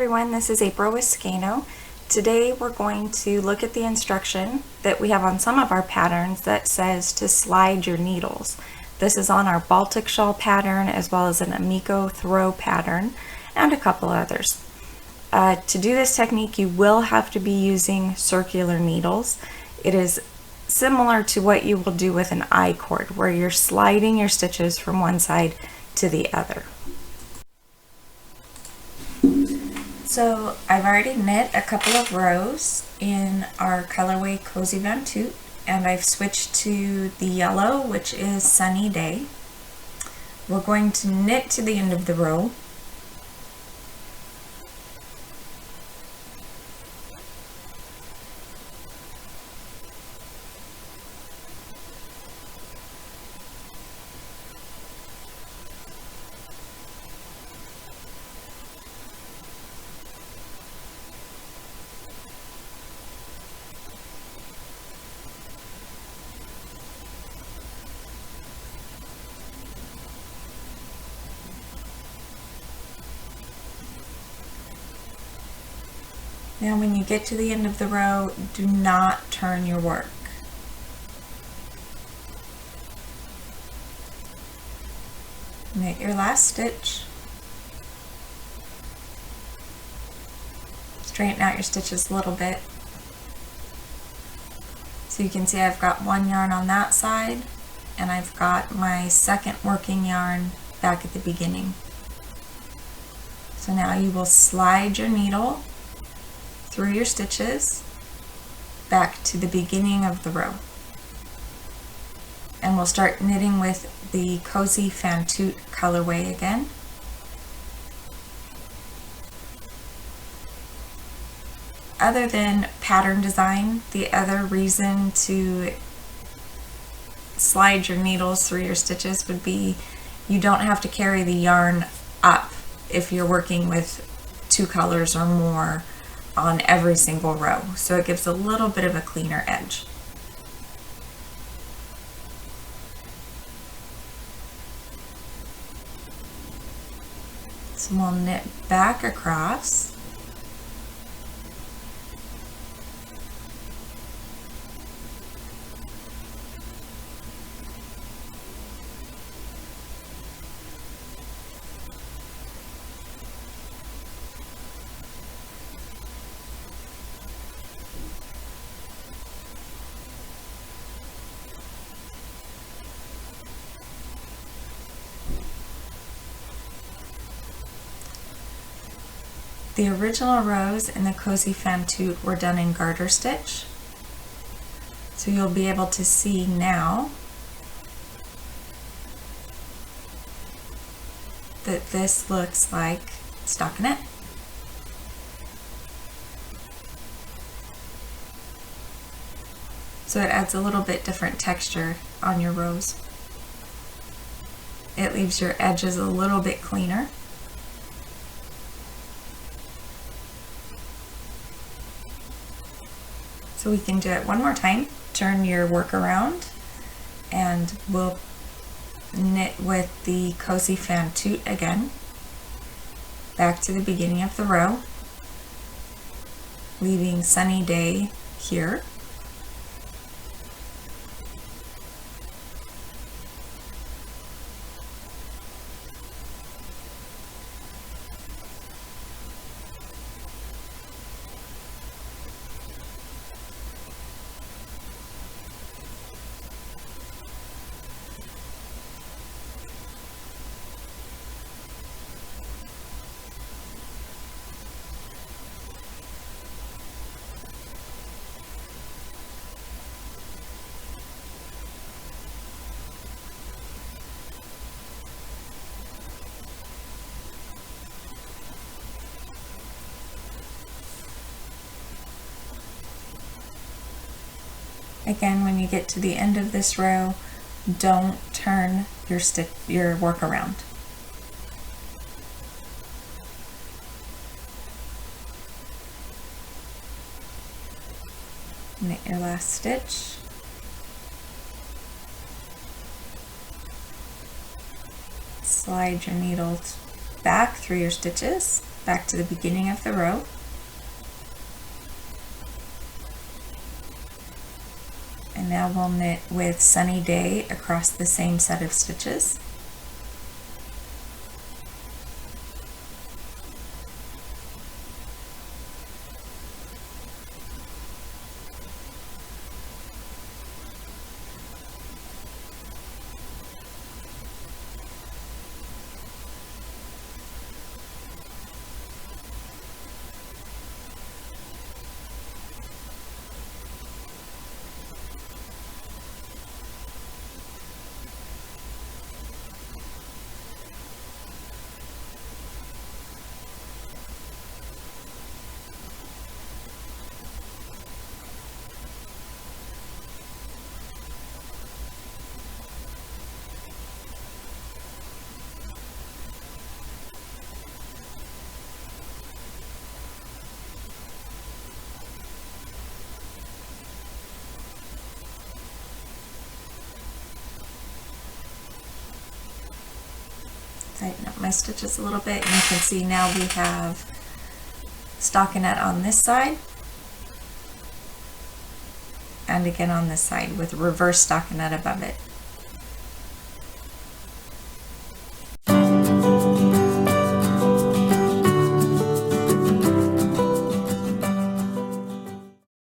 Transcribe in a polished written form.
everyone, this is April with Skeino. Today we're going to look at the instruction that we have on some of our patterns that says to slide your needles. This is on our Baltic shawl pattern as well as an Amico throw pattern and a couple others. To do this technique you will have to be using circular needles. It is similar to what you will do with an I-cord where you're sliding your stitches from one side to the other. So I've already knit a couple of rows in our colorway Cozy Van Toot, and I've switched to the yellow, which is Sunny Day. We're going to knit to the end of the row. Now when you get to the end of the row, do not turn your work. Knit your last stitch. Straighten out your stitches a little bit. So you can see I've got one yarn on that side, and I've got my second working yarn back at the beginning. So now you will slide your needle through your stitches back to the beginning of the row. And we'll start knitting with the Cozy Van Toot colorway again. Other than pattern design, the other reason to slide your needles through your stitches would be you don't have to carry the yarn up if you're working with two colors or more on every single row, so it gives a little bit of a cleaner edge. So we'll knit back across. The original rows in the Cozy Van Toot were done in garter stitch. So you'll be able to see now that this looks like stockinette. So it adds a little bit different texture on your rows. It leaves your edges a little bit cleaner. So we can do it one more time. Turn your work around and we'll knit with the Cozy Van Toot again. Back to the beginning of the row, leaving Sunny Day here. Again, when you get to the end of this row, don't turn your work around. Knit your last stitch. Slide your needles back through your stitches. back to the beginning of the row. And now we'll knit with Sunny Day across the same set of stitches. Tighten up my stitches a little bit, and you can see now we have stockinette on this side and again on this side with reverse stockinette above it.